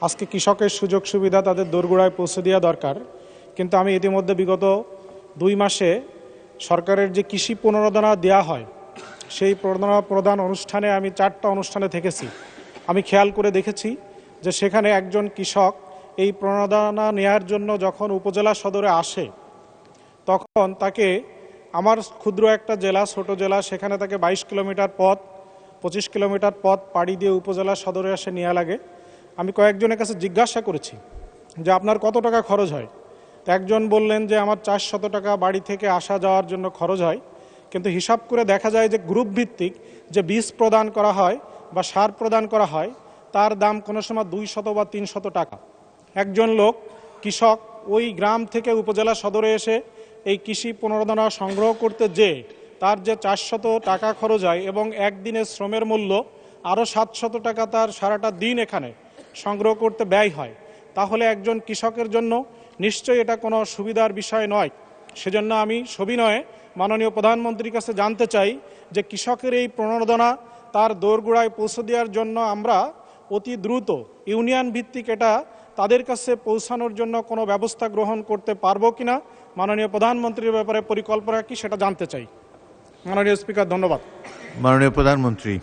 আজকে কৃষকের সুযোগ সুবিধা তাদের দোরগোড়ায় পৌঁছে দেওয়া দরকার। কিন্তু আমি ইতিমধ্যে বিগত 2 মাসে সরকারের যে কৃষি প্রণোদনা দেওয়া হয় সেই প্রদান অনুষ্ঠানে আমি 4টা অনুষ্ঠানে থেকেছি। আমি খেয়াল করে দেখেছি যে সেখানে একজন কৃষক এই প্রণোদনা নেওয়ার জন্য যখন উপজেলা সদরে আসে তখন তাকে আমার ক্ষুদ্র একটা জেলা, ছোট জেলা, সেখানে তাকে 22 কিলোমিটার পথ 25 কিলোমিটার পথ পাড়ি দিয়ে উপজেলা সদরে এসে নেওয়া লাগে। আমি কয়েকজনের কাছে জিজ্ঞাসা করেছি যে আপনার কত টাকা খরচ হয়। তো একজন বললেন যে আমার 400 টাকা বাড়ি থেকে আসা যাওয়ার জন্য খরচ হয়। কিন্তু হিসাব করে দেখা যায় যে গ্রুপ ভিত্তিক যে বীজ প্রদান করা হয় বা সার প্রদান করা হয় তার দাম কোনো সময় 200 বা 300 টাকা। একজন লোক কৃষক ওই গ্রাম থেকে উপজেলা সদরে এসে এই কৃষি প্রণোদনা সংগ্রহ করতে যে তার যে 400 টাকা খরচ হয় এবং একদিনের শ্রমের মূল্য আরও 700 টাকা তার সারাটা দিন এখানে সংগ্রহ করতে ব্যয় হয়, তাহলে একজন কৃষকের জন্য নিশ্চয়ই এটা কোনো সুবিধার বিষয় নয়। সেজন্য আমি সবিনয়ে মাননীয় প্রধানমন্ত্রীর কাছে জানতে চাই যে কৃষকের এই প্রণোদনা তার দোরগোড়ায় পৌঁছে দেওয়ার জন্য আমরা অতি দ্রুত ইউনিয়ন ভিত্তিক এটা তাদের কাছে পৌঁছানোর জন্য কোনো ব্যবস্থা গ্রহণ করতে পারবো কিনা, মাননীয় প্রধানমন্ত্রীর ব্যাপারে পরিকল্পনা কি সেটা জানতে চাই। মাননীয় স্পিকার, ধন্যবাদ। মাননীয় প্রধানমন্ত্রী।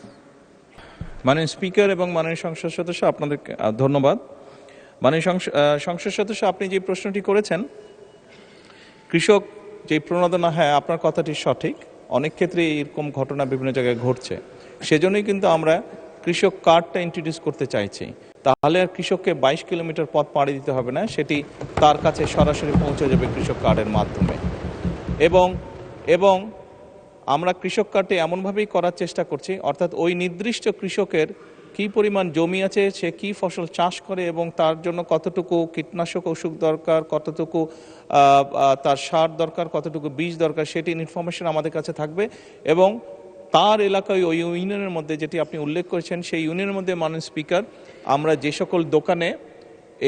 মাননীয় স্পিকার এবং মাননীয় সংসদ সদস্য, আপনাদেরকে ধন্যবাদ। মাননীয় সংসদ সদস্য, আপনি যে প্রশ্নটি করেছেন কৃষক যে প্রণোদনা, হ্যাঁ আপনার কথাটি সঠিক। অনেক ক্ষেত্রে এরকম ঘটনা বিভিন্ন জায়গায় ঘটছে। সেজন্যই কিন্তু আমরা কৃষক কার্ডটা ইন্ট্রোডিউস করতে চাইছি। তাহলে আর কৃষককে 22 কিলোমিটার পথ পাড়ি দিতে হবে না, সেটি তার কাছে সরাসরি পৌঁছে যাবে কৃষক কার্ডের মাধ্যমে। এবং আমরা কৃষক কার্ডটি এমনভাবেই করার চেষ্টা করছি, অর্থাৎ ওই নির্দিষ্ট কৃষকের কী পরিমাণ জমি আছে, সে কী ফসল চাষ করে এবং তার জন্য কতটুকু কীটনাশক ওষুধ দরকার, কতটুকু তার সার দরকার, কতটুকু বীজ দরকার, সেটি ইনফরমেশন আমাদের কাছে থাকবে। এবং তার এলাকায় ওই ইউনিয়নের মধ্যে যেটি আপনি উল্লেখ করেছেন সেই ইউনিয়নের মধ্যে মাননীয় স্পিকার, আমরা যে সকল দোকানে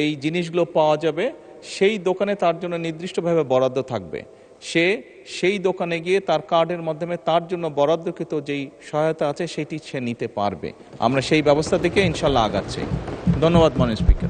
এই জিনিসগুলো পাওয়া যাবে সেই দোকানে তার জন্য নির্দিষ্টভাবে বরাদ্দ থাকবে। সেই দোকানে গিয়ে তার কার্ডের মাধ্যমে তার জন্য বরাদ্দকৃত যেই সহায়তা আছে সেটি সে নিতে পারবে। আমরা সেই ব্যবস্থা থেকে ইনশাল্লাহ আগাচ্ছি। ধন্যবাদ মাননীয় স্পিকার।